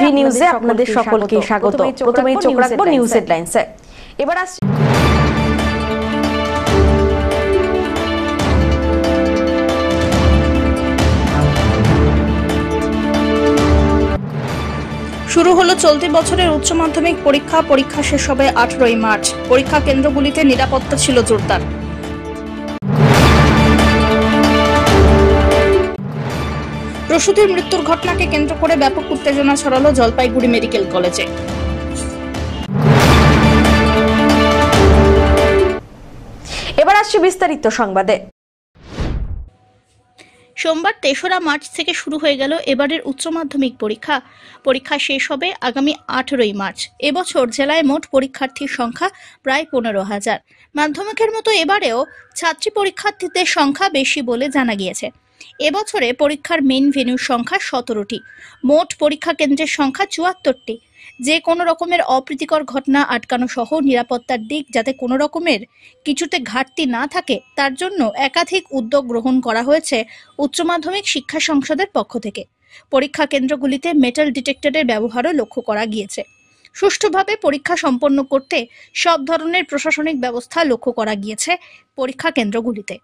TV নিউজে আপনাদের সকলকে স্বাগত। প্রথমেই চোখ রাখবো নিউজ হেডলাইন্সে। এবার আসছে শুরু হলো চলতি বছরের উচ্চ মাধ্যমিক পরীক্ষা। পরীক্ষা শেষ হবে 18ই মার্চ। পরীক্ষা কেন্দ্রগুলিতে নিরাপত্তা ছিল জোরদার। প্রসূতির মৃত্যুর ঘটনাকে কেন্দ্র করে ব্যাপক উত্তেজনা ছড়ালো জলপাইগুড়ি মেডিকেল কলেজে। এবার আসছে বিস্তারিত সংবাদে। সোমবার 3রা মার্চ থেকে শুরু হয়ে গেল এবারের উচ্চ মাধ্যমিক পরীক্ষা। পরীক্ষা শেষ হবে আগামী 18ই মার্চ। এবছর জেলায় মোট পরীক্ষার্থীর সংখ্যা প্রায় 15,000। মাধ্যমিকের মতো এবারেও ছাত্রী পরীক্ষার্থীদের সংখ্যা বেশি বলে জানা গিয়েছে। এবছরে পরীক্ষার মেইন ভেন্যুর সংখ্যা 17টি। মোট পরীক্ষা কেন্দ্রের সংখ্যা 74টি। যে কোনো রকমের অপ্রীতিকর ঘটনা আটকানো সহ নিরাপত্তার দিক যাতে কোনো রকমের কিছুতে ঘাটতি না থাকে তার জন্য একাধিক উদ্যোগ গ্রহণ করা হয়েছে উচ্চ মাধ্যমিক শিক্ষা সংসদের পক্ষ থেকে। পরীক্ষা কেন্দ্রগুলিতে মেটাল ডিটেক্টরের ব্যবহারও লক্ষ্য করা গিয়েছে। সুষ্ঠুভাবে পরীক্ষা সম্পন্ন করতে সব ধরনের প্রশাসনিক ব্যবস্থা লক্ষ্য করা গিয়েছে পরীক্ষা কেন্দ্রগুলিতে।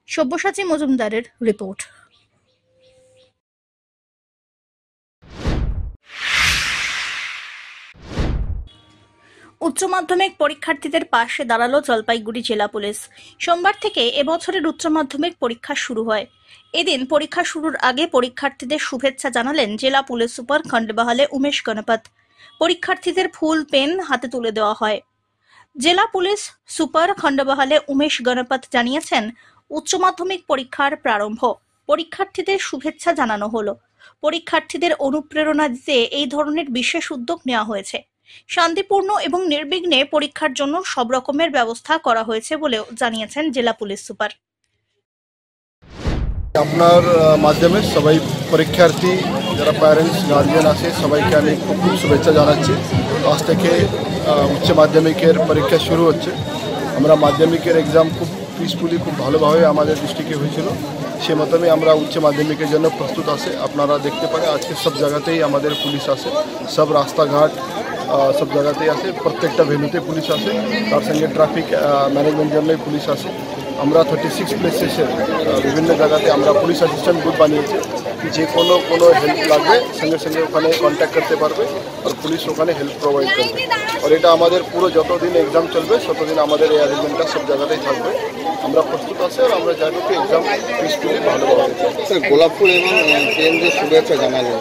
সব্যসাচী মজুমদারের রিপোর্ট। উচ্চ মাধ্যমিক পরীক্ষার্থীদের পাশে দাঁড়ালো জলপাইগুড়ি জেলা পুলিশ। সোমবার থেকে এবছরের উচ্চ মাধ্যমিক পরীক্ষা শুরু হয়। এদিন পরীক্ষা শুরুর আগে পরীক্ষার্থীদের শুভেচ্ছা জানালেন জেলা পুলিশ সুপার খন্ডবাহালে উমেশ গণপত। পরীক্ষার্থীদের ফুল পেন হাতে তুলে দেওয়া হয়। জেলা পুলিশ সুপার খন্ডবাহালে উমেশ গণপত জানিয়েছেন, উচ্চ মাধ্যমিক পরীক্ষার প্রারম্ভ, পরীক্ষার্থীদের শুভেচ্ছা জানানো হলো। পরীক্ষার্থীদের অনুপ্রেরণা দিতে এই ধরনের বিশেষ উদ্যোগ নেওয়া হয়েছে। শান্তিপূর্ণ এবং নির্বিঘ্নে পরীক্ষার জন্য সব রকমের ব্যবস্থা করা হয়েছে বলেও জানিয়েছেন জেলা পুলিশ সুপার। আপনার মাধ্যমে সবাই পরীক্ষার্থী যারা প্যারেন্টস গার্জিয়ান আছে সবাইকে আমি খুব শুভেচ্ছা জানাচ্ছি। আজ থেকে উচ্চ মাধ্যমিকের পরীক্ষা শুরু হচ্ছে। আমরা মাধ্যমিকের এক্সাম খুব পিসফুলি খুব ভালোভাবে আমাদের ডিস্ট্রিক্টে হয়েছিল। সে মতনই আমরা উচ্চ মাধ্যমিকের জন্য প্রস্তুত আছে। আপনারা দেখতে পারেন আজকে সব জায়গাতেই আমাদের পুলিশ আছে, সব রাস্তাঘাট সব জায়গাতেই আছে, প্রত্যেকটা ভেন্যুতে পুলিশ আছে, তার সঙ্গে ট্রাফিক ম্যানেজমেন্ট জন্যই পুলিশ আছে। আমরা 36 প্লেসেসে বিভিন্ন জায়গাতে আমরা পুলিশ অ্যাসিস্ট্যান্ট গ্রুপ বানিয়েছি। যে কোনো হেল্প লাগবে সঙ্গে সঙ্গে ওখানে কন্ট্যাক্ট করতে পারবে আর পুলিশ ওখানে হেল্প প্রোভাইড করবে। আর এটা আমাদের পুরো যতদিন এক্সাম চলবে ততদিন আমাদের এই অ্যারেঞ্জমেন্টটা সব জায়গাতেই থাকবে। আমরা প্রস্তুত আছি আর আমরা জানি কি এক্সাম পিসফুলি ভালো হবে। গোলাপ ফুল এবং পেন দিয়ে শুভেচ্ছা জানালেন,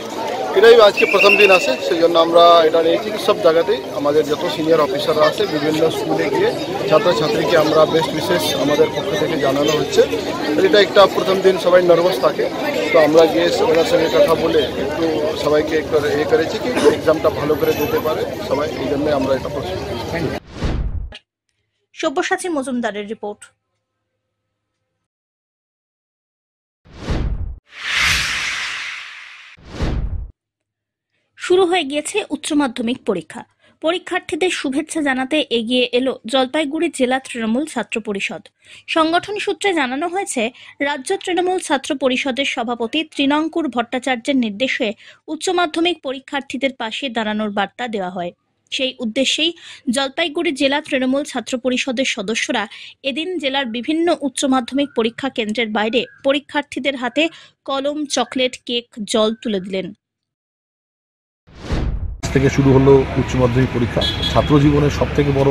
এটাই আজকে প্রথম দিন আছে, সেই জন্য আমরা এটা নিয়েছি কি সব জায়গাতেই আমাদের যত সিনিয়র অফিসাররা আছে বিভিন্ন স্কুলে গিয়ে ছাত্রছাত্রীকে আমরা বেস্ট উইশেস আমাদের পক্ষ থেকে জানানো হচ্ছে। এটা একটা প্রথম দিন সবাই নার্ভাস থাকে, তো আমরা গিয়ে সবার সঙ্গে কথা বলে একটু সবাইকে একটু করেছি কি এক্সামটা ভালো করে দিতে পারে সবাই, এই জন্য আমরা এটা প্রস্তুত। সব্যসাচী মজুমদারের রিপোর্ট। শুরু হয়ে গিয়েছে উচ্চ মাধ্যমিক পরীক্ষা। পরীক্ষার্থীদের শুভেচ্ছা জানাতে এগিয়ে এলো জলপাইগুড়ি জেলা তৃণমূল ছাত্র পরিষদ। সংগঠন সূত্রে জানানো হয়েছে, রাজ্য তৃণমূল ছাত্র পরিষদের সভাপতি তৃণাঙ্কুর ভট্টাচার্যের নির্দেশে উচ্চ মাধ্যমিক পরীক্ষার্থীদের পাশে দাঁড়ানোর বার্তা দেওয়া হয়। সেই উদ্দেশ্যেই জলপাইগুড়ি জেলা তৃণমূল ছাত্র পরিষদের সদস্যরা এদিন জেলার বিভিন্ন উচ্চ মাধ্যমিক পরীক্ষা কেন্দ্রের বাইরে পরীক্ষার্থীদের হাতে কলম, চকলেট, কেক, জল তুলে দিলেন। থেকে শুরু হলো উচ্চ মাধ্যমিক পরীক্ষা। ছাত্র জীবনের সব থেকে বড়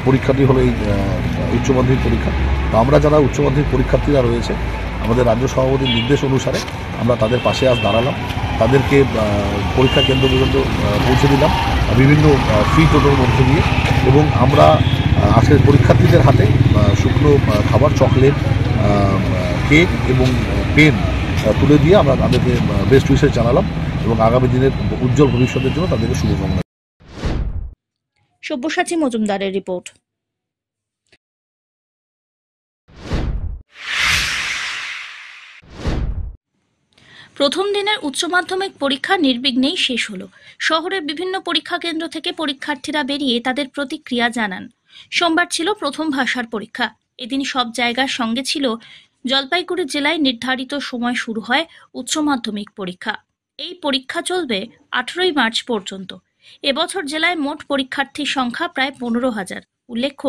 পরীক্ষাটি হলো এই উচ্চ মাধ্যমিক পরীক্ষা। তো আমরা যারা উচ্চ মাধ্যমিক পরীক্ষার্থীরা রয়েছে আমাদের রাজ্য সভাপতির নির্দেশ অনুসারে আমরা তাদের পাশে আজ দাঁড়ালাম, তাদেরকে পরীক্ষা কেন্দ্র পর্যন্ত পৌঁছে দিলাম বিভিন্ন ফ্রি টোটোর মধ্যে দিয়ে, এবং আমরা আজকের পরীক্ষার্থীদের হাতে শুকনো খাবার, চকলেট, কেক এবং পেন তুলে দিয়ে আমরা তাদেরকে বেস্ট উইশেস জানালাম এবং আগামী দিনের উজ্জ্বল ভবিষ্যতের জন্য তাদেরকে শুভকামনা। সব্যসাচী মজুমদারের রিপোর্ট। প্রথম দিনের উচ্চ মাধ্যমিক পরীক্ষা নির্বিঘ্নেই শেষ হলো। শহরের বিভিন্ন পরীক্ষা কেন্দ্র থেকে পরীক্ষার্থীরা বেরিয়ে তাদের প্রতিক্রিয়া জানান। সোমবার ছিল প্রথম ভাষার পরীক্ষা। এদিন সব জায়গার সঙ্গে ছিল জলপাইগুড়ি জেলায় নির্ধারিত সময় শুরু হয় উচ্চ মাধ্যমিক পরীক্ষা। এই পরীক্ষা চলবে 18ই মার্চ পর্যন্ত। এবছর জেলায় মোট পরীক্ষার্থীর সংখ্যা প্রায় 15,000। উল্লেখ্য,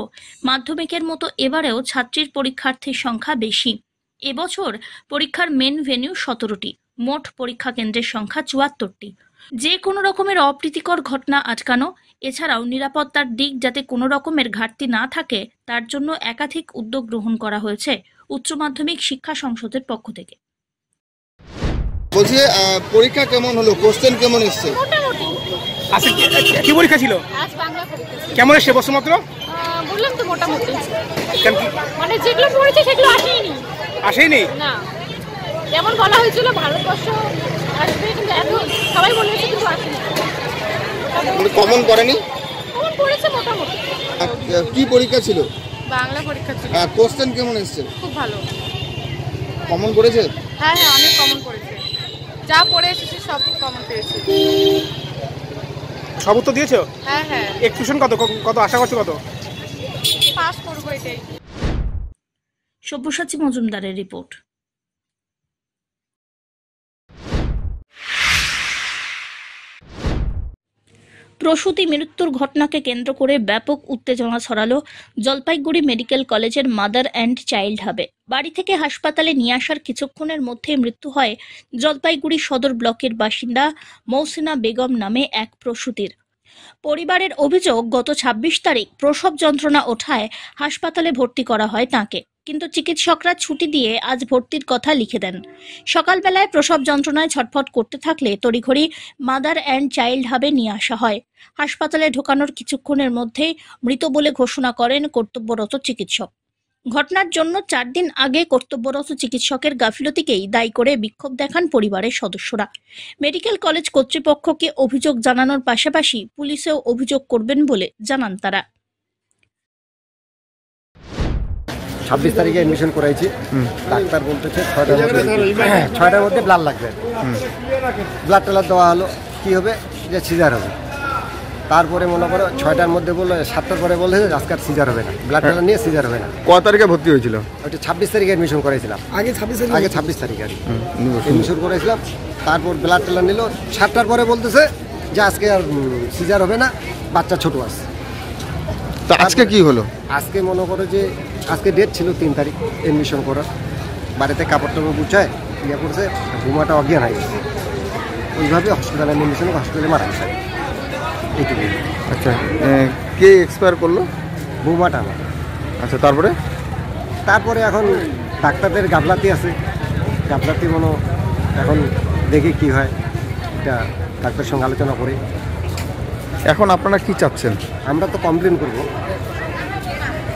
মাধ্যমিকের মতো এবারেও ছাত্রীর পরীক্ষার্থীর সংখ্যা বেশি। এবছর পরীক্ষার মেন ভেন্যু 17টি, মোট পরীক্ষা কেন্দ্রের সংখ্যা 74টি। যে কোনো রকমের অপ্রীতিকর ঘটনা আটকানো, এছাড়াও নিরাপত্তার দিক যাতে কোনো রকমের ঘাটতি না থাকে তার জন্য একাধিক উদ্যোগ গ্রহণ করা হয়েছে উচ্চ মাধ্যমিক শিক্ষা সংসদের পক্ষ থেকে। বলছি পরীক্ষা কেমন হলো, কোশ্চেন কেমন এসছে? আচ্ছা, কি পরীক্ষা ছিল? আজ বাংলা পরীক্ষা। কেমন এসছে প্রশ্নপত্র? বললাম তো মোটামুটি। কেন কি মানে যেগুলো পড়েছে সেগুলো আসেনি? না, যেমন বলা হয়েছিল ভারতবর্ষ আসবে, কিন্তু এখন সবাই বলেছে কিন্তু আসেনি। কমন করেনি? কমন পড়েছে মোটামুটি। কি পরীক্ষা ছিল? বাংলা পরীক্ষা ছিল। কোশ্চেন কেমন এসছে? খুব ভালো। কমন করেছে? হ্যাঁ হ্যাঁ, অনেক কমন করেছে। যা পড়ে এসেছে সব কমন পেয়েছে। সব উত্তর দিয়েছো? হ্যাঁ হ্যাঁ। এক্সক্লুশন কত আশা করছো কত? পাস করবো এটাই। সব্যসাচী মজুমদারের রিপোর্ট। প্রসূতি মৃত্যুর ঘটনাকে কেন্দ্র করে ব্যাপক উত্তেজনা ছড়ালো জলপাইগুড়ি মেডিকেল কলেজের মাদার অ্যান্ড চাইল্ড হাবে। বাড়ি থেকে হাসপাতালে নিয়ে আসার কিছুক্ষণের মধ্যে মৃত্যু হয় জলপাইগুড়ি সদর ব্লকের বাসিন্দা মৌসিনা বেগম নামে এক প্রসূতির। পরিবারের অভিযোগ, গত 26 তারিখ প্রসব যন্ত্রণা ওঠায় হাসপাতালে ভর্তি করা হয় তাঁকে, কিন্তু চিকিৎসকরা ছুটি দিয়ে আজ ভর্তির কথা লিখে দেন। সকালবেলায় প্রসব যন্ত্রণায় ছটফট করতে থাকলে তড়িঘড়ি মাদার অ্যান্ড চাইল্ড হাবে নিয়ে আসা হয়। হাসপাতালে ঢোকানোর কিছুক্ষণের মধ্যেই মৃত বলে ঘোষণা করেন কর্তব্যরত চিকিৎসক। ঘটনার জন্য 4 দিন আগে কর্তব্যরত চিকিৎসকের গাফিলতিকেই দায়ী করে বিক্ষোভ দেখান পরিবারের সদস্যরা। মেডিকেল কলেজ কর্তৃপক্ষকে অভিযোগ জানানোর পাশাপাশি পুলিশেও অভিযোগ করবেন বলে জানান তারা। 26 তারিখে এডমিশন করাইছি। ডাক্তার বলতেছে 6টার মধ্যে ব্লাড লাগবে। ব্লাড টেলার দেওয়া হলো, কী হবে যে সিজার হবে। তারপরে মনে করো 6টার মধ্যে বললো, 7টার পরে বলছে আজকে আর সিজার হবে না, ব্লাড টেলার নিয়ে সিজার হবে না। কত তারিখে ভর্তি হয়েছিল? ওইটা 26 তারিখে এডমিশন করাইছিলাম। আগে 26 তারিখে আর এডমিশন করাইছিলাম। তারপর ব্লাড টেলার নিল, 7টার পরে বলতেছে যে আজকে আর সিজার হবে না, বাচ্চা ছোট আছে। তো আজকে কি হলো? আজকে মনে করো যে আজকে ডেট ছিল 3 তারিখ এডমিশন করার। বাড়িতে কাপড় টাপড় গুছায় ইয়ে করছে, ঘুমাটা অজ্ঞান হয়ে গেছে। ওইভাবে হসপিটালে এডমিশন, হসপিটালে মারা গেছে। এইটুকু। আচ্ছা, কে এক্সপায়ার করলো? বৌমাটা আমার। আচ্ছা, তারপরে এখন ডাক্তারদের গাফলাতি আছে, গাফলাতি এখন দেখি কি হয়, এটা ডাক্তারের সঙ্গে আলোচনা করে। এখন আপনারা কি চাচ্ছেন? আমরা তো কমপ্লেন করবো,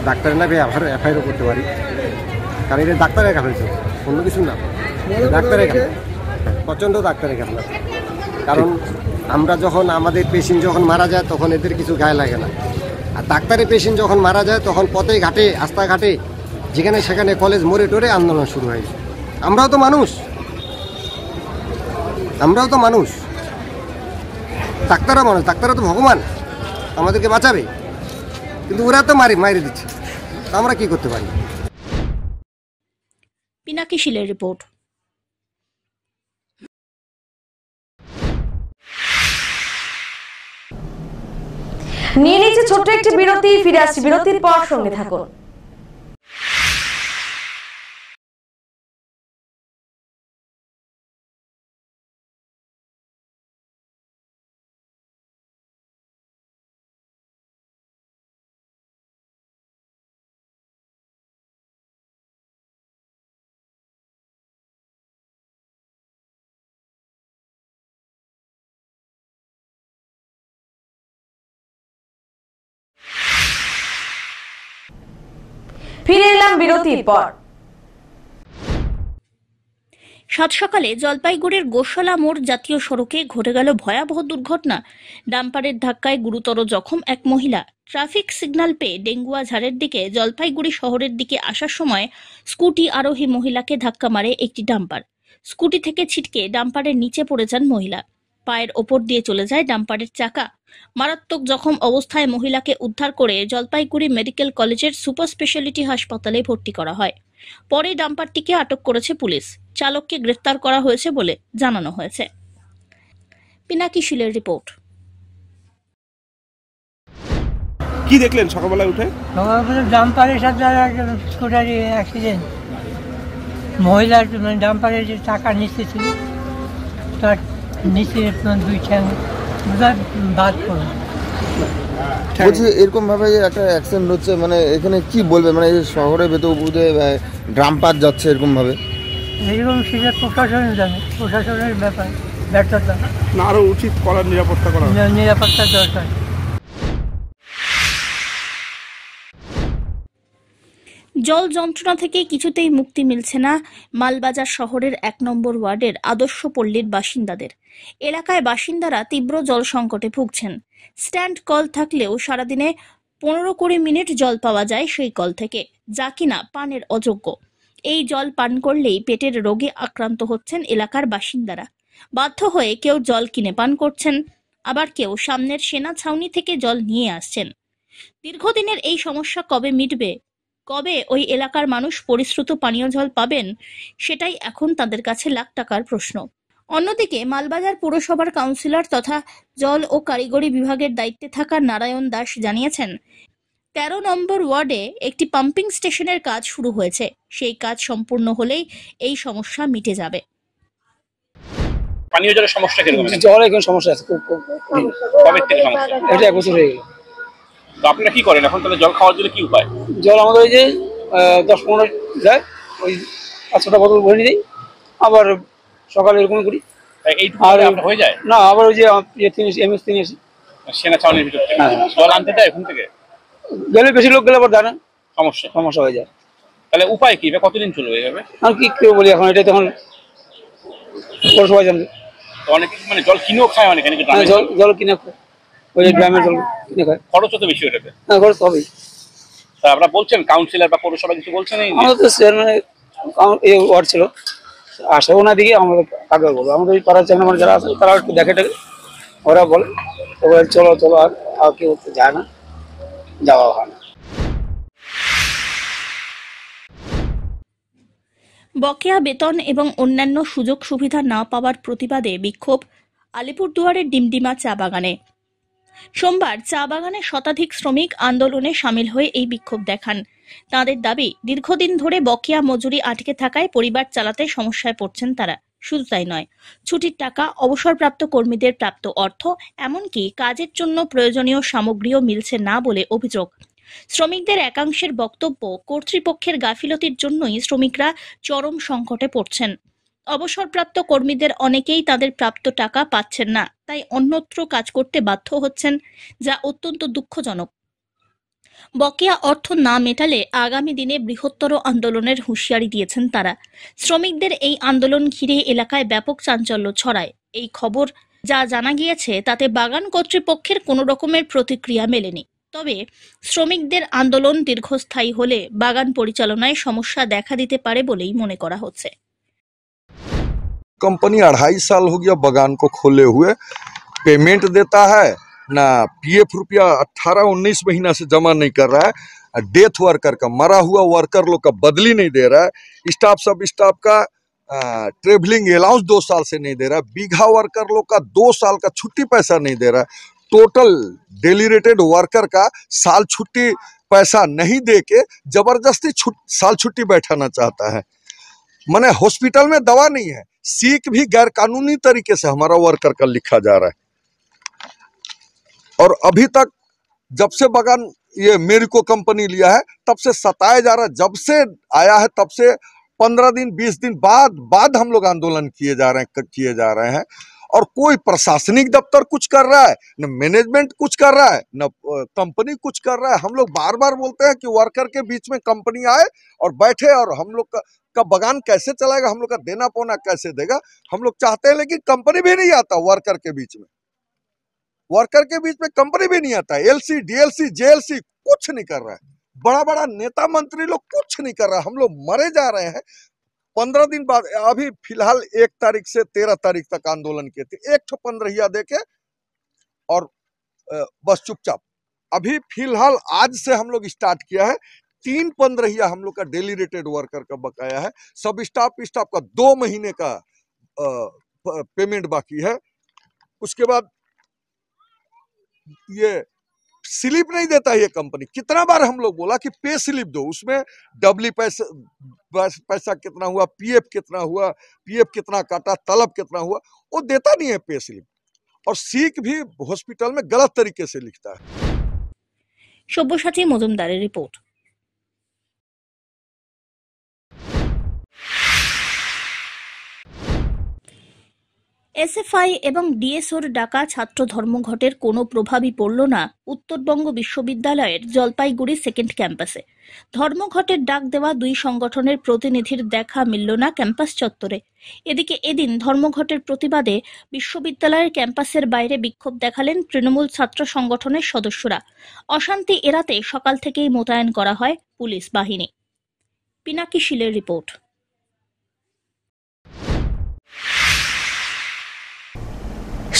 ডাক্তারের নামে এফআইআরও করতে পারি, কারণ এটা ডাক্তারের গাফলাতি, অন্য কিছু না। ডাক্তারের গাফলাতি, প্রচণ্ড ডাক্তারের গাফলাতি। কারণ আমরা যখন আমাদের পেশেন্ট যখন মারা যায় তখন এদের কিছু গায়ে লাগে না, আর ডাক্তারের পেশেন্ট যখন মারা যায় তখন পথে ঘাটে, রাস্তাঘাটে, যেখানে সেখানে কলেজ মোড়ে টোরে আন্দোলন শুরু হয়। আমরাও তো মানুষ, ডাক্তাররা মানুষ, ডাক্তাররা তো ভগবান, আমাদেরকে বাঁচাবে, কিন্তু ওরা তো মারি দিচ্ছে। আমরা কি করতে পারি? পিনাকি শীলের রিপোর্ট। নিয়ে নিচ্ছে ছোট্ট একটি বিরতি, ফিরে আসছি বিরতির পর, সঙ্গে থাকুন। ফিরে এলাম বিরতির পর। সাত সকালে জলপাইগুড়ির গোশালা মোড় জাতীয় সড়কে ঘটে গেল ভয়াবহ দুর্ঘটনা। ডাম্পারের ধাক্কায় গুরুতর জখম এক মহিলা। ট্রাফিক সিগন্যাল পেয়ে ডেঙ্গুয়া ঝাড়ের দিকে জলপাইগুড়ি শহরের দিকে আসার সময় স্কুটি আরোহী মহিলাকে ধাক্কা মারে একটি ডাম্পার। স্কুটি থেকে ছিটকে ডাম্পারের নিচে পড়ে যান মহিলা। পায়ের ওপর দিয়ে চলে যায় ডাম্পারের চাকা। মারাত্মক জখম অবস্থায় মহিলাকে উদ্ধার করে জলপাইগুড়ি মেডিকেল কলেজের সুপার স্পেশালিটি হাসপাতালে ভর্তি করা হয়। পরে ডাম্পারটিকে আটক করেছে পুলিশ। চালককে গ্রেফতার করা হয়েছে বলে জানানো হয়েছে। পিনাকি শীলের রিপোর্ট। কি দেখলেন সকালবেলায় উঠে? ডাম্পারের সাথে স্কুটারে অ্যাক্সিডেন্ট। মহিলার ডাম্পারের যে চাকা নিচে ছিল তার নিচে দুই ঠ্যাং বাদ পড়ে। বলছি এরকম ভাবে একটা অ্যাক্সিডেন্ট হচ্ছে, মানে এখানে কি বলবে, মানে এই শহরের ভেতর বুঝে ডাম্পার যাচ্ছে এরকম ভাবে, এরকম সেটা প্রশাসনের জানে, প্রশাসনের ব্যাপার ব্যর্থতা না আরো উচিত করার নিরাপত্তা করা নিরাপত্তা দরকার। জল যন্ত্রণা থেকে কিছুতেই মুক্তি মিলছে না মালবাজার শহরের 1 নম্বর ওয়ার্ডের আদর্শ পল্লীর বাসিন্দাদের। এলাকায় বাসিন্দারা তীব্র জল সংকটে ভুগছেন। স্ট্যান্ড কল থাকলেও সারাদিনে 15-20 মিনিট জল পাওয়া যায় সেই কল থেকে, যা কিনা পানের অযোগ্য। এই জল পান করলেই পেটের রোগে আক্রান্ত হচ্ছেন এলাকার বাসিন্দারা। বাধ্য হয়ে কেউ জল কিনে পান করছেন, আবার কেউ সামনের সেনা ছাউনি থেকে জল নিয়ে আসছেন। দীর্ঘদিনের এই সমস্যা কবে মিটবে, কবে ওই এলাকার মানুষ পরিশ্রুত পানীয় জল পাবেন, সেটাই এখন তাদের কাছে লাখ টাকার প্রশ্ন। অন্যদিকে মালবাজার পুরসভার কাউন্সিলর তথা জল ও কারিগরি বিভাগের দায়িত্বে থাকা নারায়ণ দাস জানিয়েছেন, 13 নম্বর ওয়ার্ডে একটি পাম্পিং স্টেশনের কাজ শুরু হয়েছে। সেই কাজ সম্পূর্ণ হলেই এই সমস্যা মিটে যাবে। পানীয় জলের সমস্যা কিরকম? জলের কোনো সমস্যা আছে, খুব কবে থেকে সমস্যা? এটা 1 বছর হয়ে গেল। তো আপনারা কি করেন এখন তাহলে? জল খাওয়ার জন্য কি উপায়? জল আমাদের ওই যে 10-15 যায়, ওই 5-6টা বোতল ভরে নিয়ে যাই, আবার সকালে এরকম করি। আর হয়ে যায় না, আবার ওই যে MS 3 সেনা ছাউনির ভিতর থেকে জল আনতে দেয় ওখান থেকে? গেলে বেশি লোক গেলে আবার জানা সমস্যা হয়ে যায়। তাহলে উপায় কি? কতদিন চলবে এইভাবে? আর কি কেউ বলি এখন, এটা তখন সবাই জানবে। অনেকে মানে জল কিনেও খায়, অনেকে জল কিনে খায়, ওই ড্রামের জল কিনে খায়। খরচ তো বেশি ওটাতে। হ্যাঁ, খরচ হবেই। তা আপনারা বলছেন কাউন্সিলর বা পৌরসভা কিছু বলছেন? আমাদের তো চেয়ারম্যান এই ওয়ার্ড ছিল, আসে ওনার দিকে আমাদের কাকে বলবো, আমাদের ওই পাড়ার চেয়ারম্যান যারা আছে তারা একটু দেখে টেকে ওরা বলে, ওরা চলো চলো, আর কেউ যায় না, যাওয়া হয় না। বকেয়া বেতন এবং অন্যান্য সুযোগ সুবিধা না পাওয়ার প্রতিবাদে বিক্ষোভ আলিপুরদুয়ারের ডিমডিমা চা বাগানে। সোমবার চা বাগানে শতাধিক শ্রমিক আন্দোলনে সামিল হয়ে এই বিক্ষোভ দেখান। তাদের দাবি, দীর্ঘদিন ধরে বকেয়া মজুরি আটকে থাকায় পরিবার চালাতে সমস্যায় পড়ছেন তারা। শুধু তাই নয়, ছুটির টাকা, অবসরপ্রাপ্ত কর্মীদের প্রাপ্ত অর্থ, এমনকি কাজের জন্য প্রয়োজনীয় সামগ্রীও মিলছে না বলে অভিযোগ। শ্রমিকদের একাংশের বক্তব্য, কর্তৃপক্ষের গাফিলতির জন্যই শ্রমিকরা চরম সংকটে পড়ছেন। অবসরপ্রাপ্ত কর্মীদের অনেকেই তাদের প্রাপ্ত টাকা পাচ্ছেন না, তাই অন্যত্র কাজ করতে বাধ্য হচ্ছেন, যা অত্যন্ত দুঃখজনক। বকেয়া অর্থ না মেটালে আগামী দিনে বৃহত্তর আন্দোলনের হুঁশিয়ারি দিয়েছেন তারা। শ্রমিকদের এই আন্দোলন ঘিরে এলাকায় ব্যাপক চাঞ্চল্য ছড়ায়। এই খবর যা জানা গিয়েছে তাতে বাগান কর্তৃপক্ষের কোনো রকমের প্রতিক্রিয়া মেলেনি। তবে শ্রমিকদের আন্দোলন দীর্ঘস্থায়ী হলে বাগান পরিচালনায় সমস্যা দেখা দিতে পারে বলেই মনে করা হচ্ছে। कंपनी 2.5 साल हो गया बगान को खोले हुए, पेमेंट देता है ना, PF रुपया 18-19 महीना से जमा नहीं कर रहा है। डेथ वर्कर का, मरा हुआ वर्कर लोग का बदली नहीं दे रहा है। स्टाफ का ट्रेवलिंग अलाउंस 2 साल से नहीं दे रहा है। बीघा वर्कर लोग का 2 साल का छुट्टी पैसा नहीं दे रहा है। टोटल डेली रेटेड वर्कर का साल छुट्टी पैसा नहीं दे के जबरदस्ती साल छुट्टी बैठाना चाहता है। माने हॉस्पिटल में दवा नहीं है, सीक भी गैर कानूनी तरीके से हमारा वर्कर का लिखा जा रहा है। और अभी तक जब से बगान ये मेरिको कंपनी लिया है तब से सताया जा रहा है। जब से आया है तब से 15 दिन 20 दिन बाद हम लोग आंदोलन किए जा रहे हैं। और कोई प्रशासनिक दफ्तर कुछ कर रहा है, न मैनेजमेंट कुछ कर रहा है, न कंपनी कुछ कर रहा है। हम लोग बार बार बोलते हैं कि वर्कर के बीच में कंपनी आए और बैठे, और हम लोग का बगान कैसे चलाएगा, हम लोग का देना पौना कैसे देगा, हम लोग चाहते हैं। लेकिन कंपनी भी नहीं आता वर्कर के बीच में कंपनी भी नहीं आता। LC DLC JLC कुछ नहीं कर रहा है। बड़ा नेता मंत्री लोग कुछ नहीं कर रहा है। हम लोग मरे जा रहे हैं। 15 दिन बाद, अभी फिलहाल 1 तारीख से 13 तारीख तक आंदोलन किए थे। 1 15 देके और बस चुपचाप। अभी फिलहाल आज से हम लोग स्टार्ट किया है। 3 15 हम लोग का डेली रेटेड वर्कर का बकाया है। सब स्टाफ का 2 महीने का पेमेंट बाकी है। उसके बाद ये स्लिप नहीं देता ये कंपनी। कितना बार हम लोग बोला कि पे स्लिप दो, उसमें डबली पैसा कितना हुआ, पीएफ कितना हुआ, पीएफ कितना काटा, तलब कितना हुआ, वो देता नहीं है पे स्लिप। और सीक भी हॉस्पिटल में गलत तरीके से लिखता है। সব্যসাচী মজুমদারের রিপোর্ট। এসএফআই এবং ডিএসওর ডাকা ছাত্র ধর্মঘটের কোনো প্রভাবই পড়ল না উত্তরবঙ্গ বিশ্ববিদ্যালয়ের জলপাইগুড়ি সেকেন্ড ক্যাম্পাসে। ধর্মঘটের ডাক দেওয়া দুই সংগঠনের প্রতিনিধির দেখা মিলল না ক্যাম্পাস চত্বরে। এদিকে এদিন ধর্মঘটের প্রতিবাদে বিশ্ববিদ্যালয়ের ক্যাম্পাসের বাইরে বিক্ষোভ দেখালেন তৃণমূল ছাত্র সংগঠনের সদস্যরা। অশান্তি এড়াতে সকাল থেকেই মোতায়েন করা হয় পুলিশ বাহিনী। পিনাকি শীলের রিপোর্ট।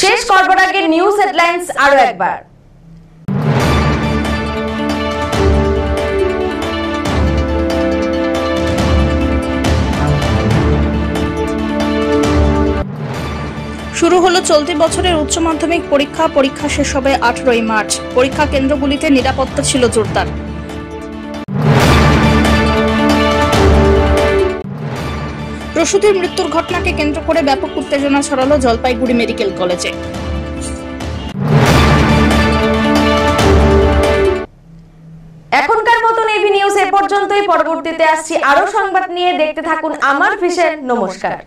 শেষ করবার আগে নিউজ হেডলাইন্স আরো একবার। শুরু হলো চলতি বছরের উচ্চ মাধ্যমিক পরীক্ষা। পরীক্ষা শেষ হবে 18ই মার্চ। পরীক্ষা কেন্দ্রগুলিতে নিরাপত্তা ছিল জোরদার। প্রসূতির মৃত্যুর ঘটনাকে কেন্দ্র করে ব্যাপক উত্তেজনা ছড়ালো জলপাইগুড়ি মেডিকেল কলেজে। এখনকার মতন এভি নিউজ এ পর্যন্তই। পরবর্তীতে আসছি আরো সংবাদ নিয়ে। দেখতে থাকুন আমার ভিশন। নমস্কার।